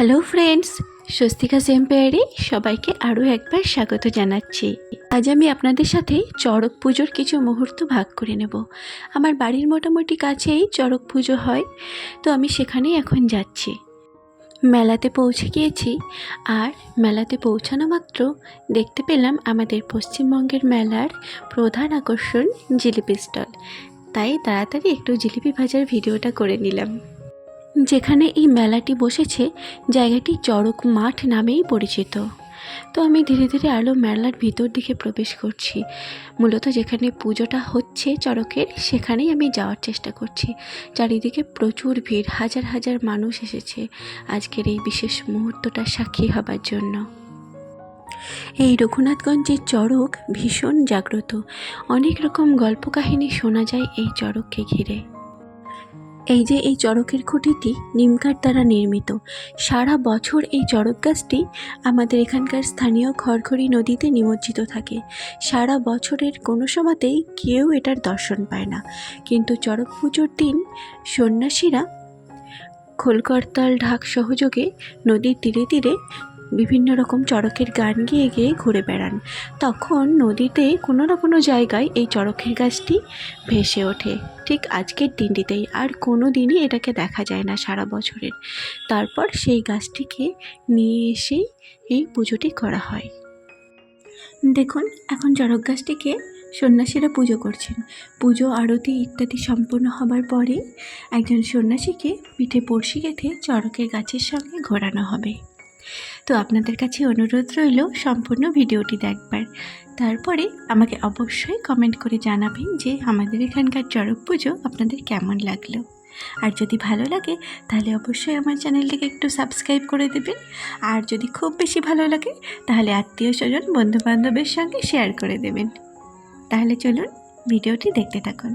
Hello friends, Swastika এম্পায়ারে সবাইকে আরও একবার স্বাগত জানাচ্ছি। আজ আমি আপনাদের সাথে চড়ক পুজোর কিছু মুহূর্ত ভাগ করে নেব। আমার বাড়ির মোটামুটি কাছেই চড়ক পুজো হয়, তো আমি সেখানেই এখন যাচ্ছি। মেলাতে পৌঁছে গিয়েছি, আর মেলাতে পৌঁছানো মাত্র দেখতে পেলাম আমাদের পশ্চিমবঙ্গের মেলার প্রধান আকর্ষণ জিলিপি স্টল। তাই তাড়াতাড়ি একটু জিলিপি ভাজার ভিডিওটা করে নিলাম। যেখানে এই মেলাটি বসেছে জায়গাটি চড়ক মাঠ নামেই পরিচিত। তো আমি ধীরে ধীরে আরও মেলার ভিতর দিকে প্রবেশ করছি। মূলত যেখানে পুজোটা হচ্ছে চড়কের, সেখানেই আমি যাওয়ার চেষ্টা করছি। চারিদিকে প্রচুর ভিড়, হাজার হাজার মানুষ এসেছে আজকের এই বিশেষ মুহূর্তটা সাক্ষী হবার জন্য। এই রঘুনাথগঞ্জের চড়ক ভীষণ জাগ্রত। অনেক রকম গল্প কাহিনী শোনা যায় এই চড়ককে ঘিরে। এই যে এই চড়কের খুঁটিটি নিমকাঠ দ্বারা নির্মিত। সারা বছর এই চড়ক গাছটি আমাদের এখানকার স্থানীয় খড়খড়ি নদীতে নিমজ্জিত থাকে। সারা বছরের কোনো সময়তেই কেউ এটার দর্শন পায় না, কিন্তু চড়ক পুজোর দিন সন্ন্যাসীরা খোলকরতাল ঢাক সহযোগে নদীর তীরে তীরে বিভিন্ন রকম চড়কের গান গেয়ে গেয়ে ঘুরে বেড়ান। তখন নদীতে কোনো না কোনো জায়গায় এই চড়কের গাছটি ভেসে ওঠে, ঠিক আজকের দিনটিতেই। আর কোনো দিনই এটাকে দেখা যায় না সারা বছরের। তারপর সেই গাছটিকে নিয়ে এসেই এই পুজোটি করা হয়। দেখুন, এখন চড়ক গাছটিকে সন্ন্যাসীরা পুজো করছেন। পুজো আরতি ইত্যাদি সম্পূর্ণ হবার পরে একজন সন্ন্যাসীকে পিঠে বড়শি গেঁথে চড়কের গাছের সঙ্গে ঘোরানো হবে। তো আপনাদের কাছে অনুরোধ রইল সম্পূর্ণ ভিডিওটি দেখবার। তারপরে আমাকে অবশ্যই কমেন্ট করে জানাবেন যে আমাদের এখানকার চড়ক পুজো আপনাদের কেমন লাগলো। আর যদি ভালো লাগে তাহলে অবশ্যই আমার চ্যানেলটিকে একটু সাবস্ক্রাইব করে দেবেন। আর যদি খুব বেশি ভালো লাগে তাহলে আত্মীয় স্বজন বন্ধুবান্ধবের সঙ্গে শেয়ার করে দেবেন। তাহলে চলুন ভিডিওটি দেখতে থাকুন।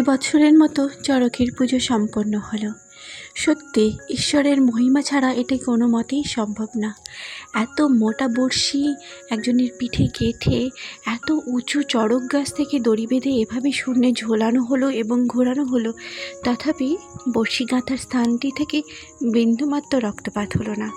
বছরের মতো চড়কের পুজো সম্পন্ন হলো। সত্যি ঈশ্বরের মহিমা ছাড়া এটা কোনো মতেই সম্ভব না। এত মোটা বড়শি একজনের পিঠে গেঁথে এত উঁচু চড়ক গাছ থেকে দড়ি বেঁধে এভাবে শূন্যে ঝোলানো হলো এবং ঘোরানো হলো, তথাপি বড়শি গাঁথার স্থানটি থেকে বিন্দুমাত্র রক্তপাত হলো না।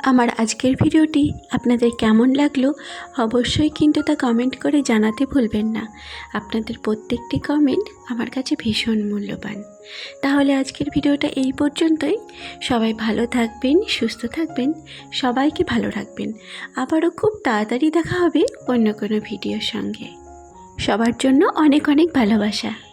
আমার আজকের ভিডিওটি আপনাদের কেমন লাগলো অবশ্যই কিন্তু তা কমেন্ট করে জানাতে ভুলবেন না। আপনাদের প্রত্যেকটি কমেন্ট আমার কাছে ভীষণ মূল্যবান। তাহলে আজকের ভিডিওটা এই পর্যন্তই। সবাই ভালো থাকবেন, সুস্থ থাকবেন, সবাইকে ভালো রাখবেন। আবারও খুব তাড়াতাড়ি দেখা হবে অন্য কোনো ভিডিওর সঙ্গে। সবার জন্য অনেক অনেক ভালোবাসা।